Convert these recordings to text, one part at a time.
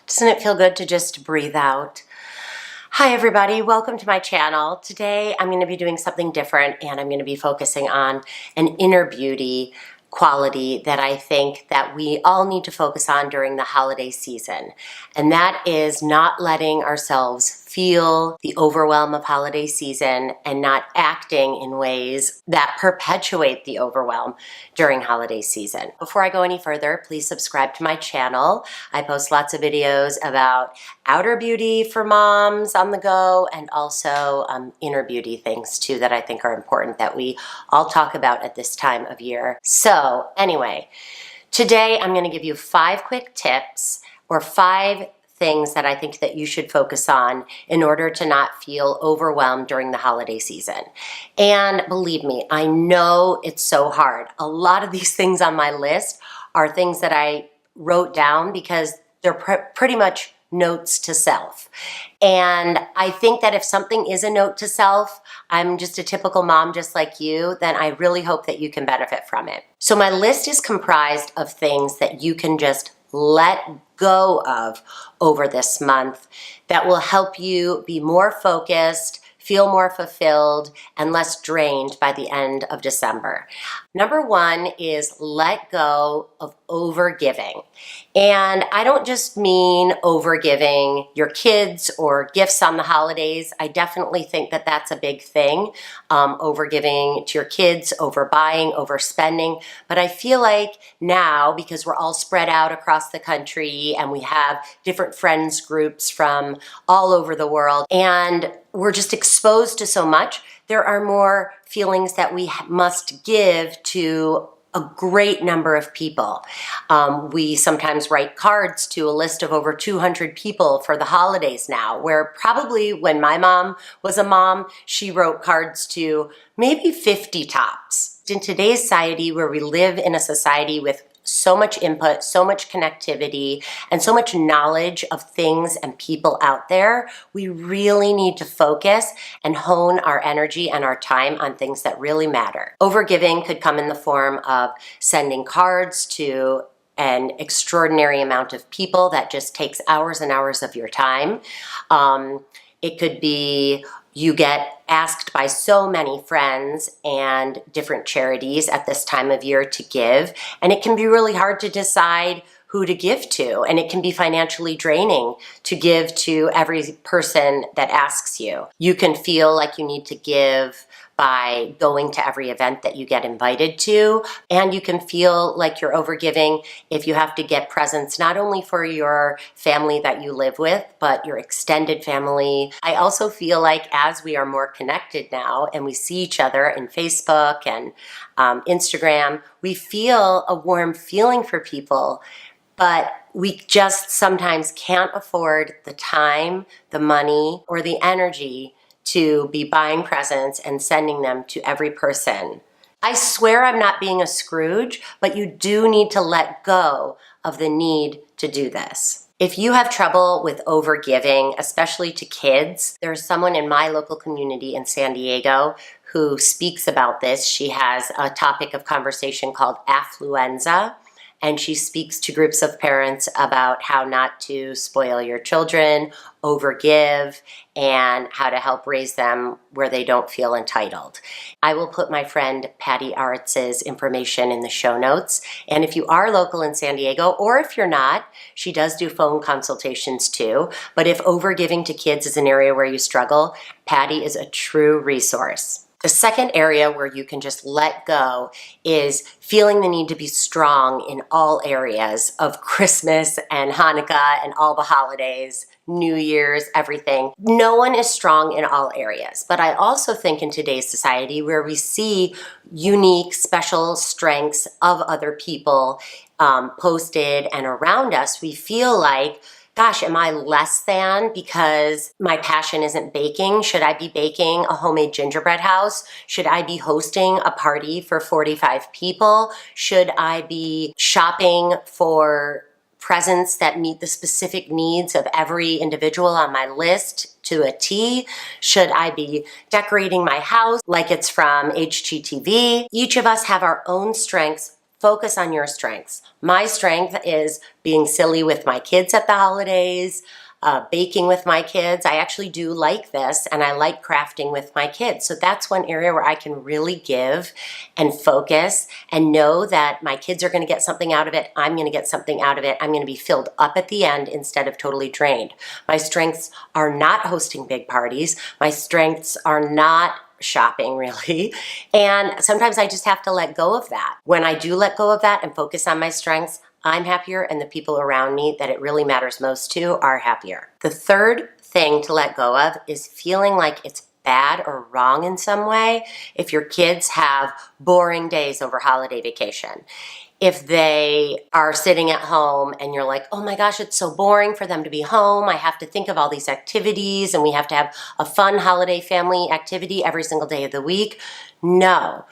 Doesn't it feel good to just breathe out? Hi everybody, welcome to my channel. Today I'm going to be doing something different and I'm going to be focusing on an inner beauty quality that I think that we all need to focus on during the holiday season. And that is not letting ourselves feel the overwhelm of holiday season and not acting in ways that perpetuate the overwhelm during holiday season. Before I go any further, please subscribe to my channel. I post lots of videos about outer beauty for moms on the go and also inner beauty things too that I think are important that we all talk about at this time of year. So anyway, today I'm going to give you 5 quick tips or 5 things that I think that you should focus on in order to not feel overwhelmed during the holiday season. And believe me, I know it's so hard. A lot of these things on my list are things that I wrote down because they're pretty much notes to self. And I think that if something is a note to self, I'm just a typical mom just like you, then I really hope that you can benefit from it. So my list is comprised of things that you can just let go of over this month that will help you be more focused, feel more fulfilled, and less drained by the end of December. Number 1 is let go of overgiving. And I don't just mean overgiving your kids or gifts on the holidays. I definitely think that that's a big thing, overgiving to your kids, overbuying, overspending. But I feel like now, because we're all spread out across the country and we have different friends groups from all over the world, and we're just exposed to so much, there are more feelings that we must give to a great number of people. We sometimes write cards to a list of over 200 people for the holidays now, where probably when my mom was a mom, she wrote cards to maybe 50 tops. In today's society, where we live in a society with so much input, so much connectivity, and so much knowledge of things and people out there, we really need to focus and hone our energy and our time on things that really matter. Overgiving could come in the form of sending cards to an extraordinary amount of people that just takes hours and hours of your time. It could be you get asked by so many friends and different charities at this time of year to give, and it can be really hard to decide who to give to, and it can be financially draining to give to every person that asks you. You can feel like you need to give by going to every event that you get invited to, and you can feel like you're overgiving if you have to get presents not only for your family that you live with, but your extended family. I also feel like as we are more connected now and we see each other in Facebook and Instagram, we feel a warm feeling for people, but we just sometimes can't afford the time, the money, or the energy to be buying presents and sending them to every person. I swear I'm not being a Scrooge, but you do need to let go of the need to do this. If you have trouble with overgiving, especially to kids, there's someone in my local community in San Diego who speaks about this. She has a topic of conversation called affluenza, and she speaks to groups of parents about how not to spoil your children, overgive, and how to help raise them where they don't feel entitled. I will put my friend Patty Aritz's information in the show notes. And if you are local in San Diego, or if you're not, she does do phone consultations too. But if overgiving to kids is an area where you struggle, Patty is a true resource. The second area where you can just let go is feeling the need to be strong in all areas of Christmas and Hanukkah and all the holidays, New Year's, everything. No one is strong in all areas. But I also think in today's society where we see unique, special strengths of other people posted and around us, we feel like, gosh, am I less than because my passion isn't baking? Should I be baking a homemade gingerbread house? Should I be hosting a party for 45 people? Should I be shopping for presents that meet the specific needs of every individual on my list to a T? Should I be decorating my house like it's from HGTV? Each of us have our own strengths focus on your strengths. My strength is being silly with my kids at the holidays, baking with my kids. I actually do like this, and I like crafting with my kids. So that's one area where I can really give and focus and know that my kids are going to get something out of it. I'm going to get something out of it. I'm going to be filled up at the end instead of totally drained. My strengths are not hosting big parties. My strengths are not shopping, really. And sometimes I just have to let go of that. When I do let go of that and focus on my strengths, I'm happier, and the people around me that it really matters most to are happier. The third thing to let go of is feeling like it's bad or wrong in some way if your kids have boring days over holiday vacation. If they are sitting at home and you're like, oh my gosh, it's so boring for them to be home. I have to think of all these activities and we have to have a fun holiday family activity every single day of the week. No.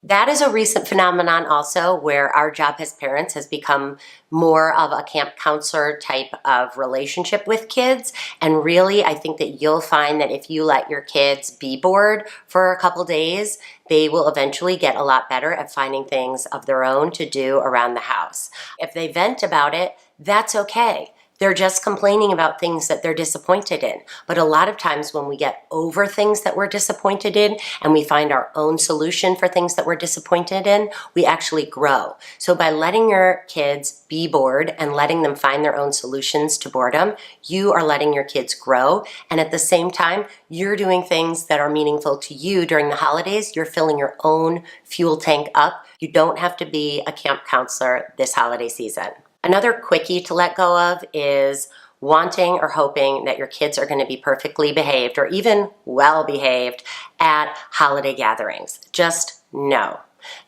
That is a recent phenomenon also where our job as parents has become more of a camp counselor type of relationship with kids. And really, I think that you'll find that if you let your kids be bored for a couple days, they will eventually get a lot better at finding things of their own to do around the house. If they vent about it, that's okay. They're just complaining about things that they're disappointed in. But a lot of times when we get over things that we're disappointed in and we find our own solution for things that we're disappointed in, we actually grow. So by letting your kids be bored and letting them find their own solutions to boredom, you are letting your kids grow. And at the same time, you're doing things that are meaningful to you during the holidays. You're filling your own fuel tank up. You don't have to be a camp counselor this holiday season. Another quickie to let go of is wanting or hoping that your kids are going to be perfectly behaved or even well behaved at holiday gatherings. Just no.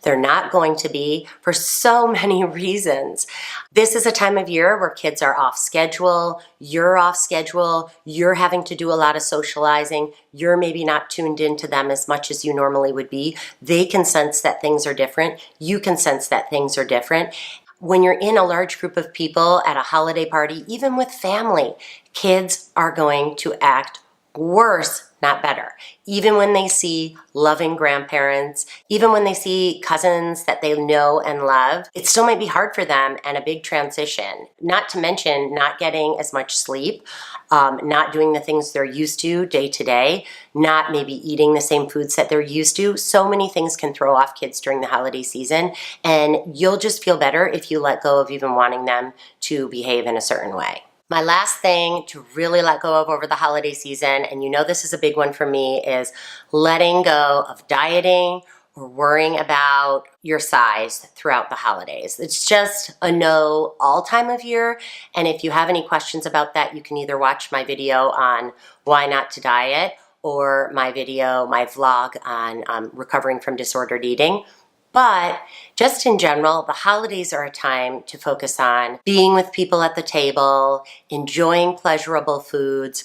They're not going to be for so many reasons. This is a time of year where kids are off schedule, you're off schedule, you're having to do a lot of socializing, you're maybe not tuned into them as much as you normally would be. They can sense that things are different. You can sense that things are different. When you're in a large group of people at a holiday party, even with family, kids are going to act worse, not better. Even when they see loving grandparents, even when they see cousins that they know and love, it still might be hard for them and a big transition. Not to mention not getting as much sleep, not doing the things they're used to day to day, not maybe eating the same foods that they're used to. So many things can throw off kids during the holiday season, and you'll just feel better if you let go of even wanting them to behave in a certain way. My last thing to really let go of over the holiday season, and you know this is a big one for me, is letting go of dieting or worrying about your size throughout the holidays. It's just a no all time of year. And if you have any questions about that, you can either watch my video on why not to diet or my vlog on recovering from disordered eating. But just in general, the holidays are a time to focus on being with people at the table, enjoying pleasurable foods,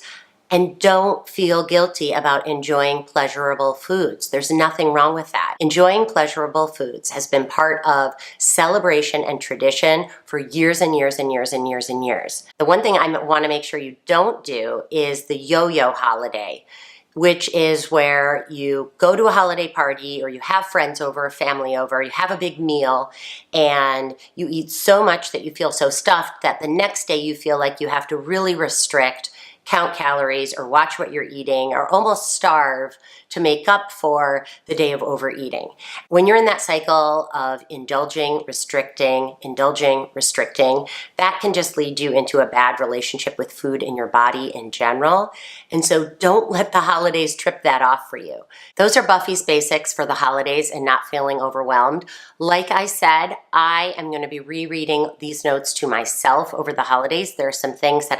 and don't feel guilty about enjoying pleasurable foods. There's nothing wrong with that. Enjoying pleasurable foods has been part of celebration and tradition for years and years and years and years and years. The one thing I want to make sure you don't do is the yo-yo holiday, which is where you go to a holiday party or you have friends over, family over, you have a big meal, and you eat so much that you feel so stuffed that the next day you feel like you have to really restrict, count calories, or watch what you're eating, or almost starve to make up for the day of overeating. When you're in that cycle of indulging, restricting, that can just lead you into a bad relationship with food in your body in general. And so don't let the holidays trip that off for you. Those are Buffy's basics for the holidays and not feeling overwhelmed. Like I said, I am going to be rereading these notes to myself over the holidays. There are some things that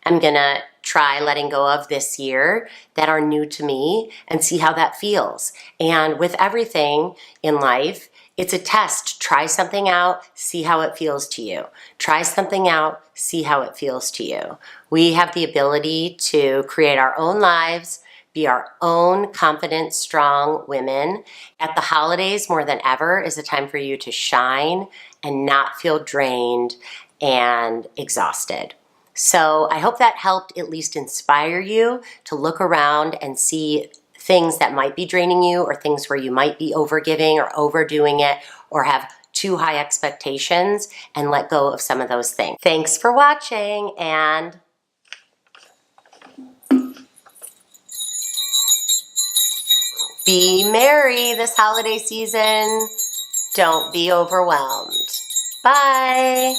I'm gonna try letting go of this year that are new to me and see how that feels. And with everything in life, it's a test. Try something out, see how it feels to you. Try something out, see how it feels to you. We have the ability to create our own lives, be our own confident, strong women. At the holidays, more than ever, is a time for you to shine and not feel drained and exhausted. So I hope that helped at least inspire you to look around and see things that might be draining you, or things where you might be overgiving or overdoing it or have too high expectations, and let go of some of those things. Thanks for watching, and be merry this holiday season. Don't be overwhelmed. Bye.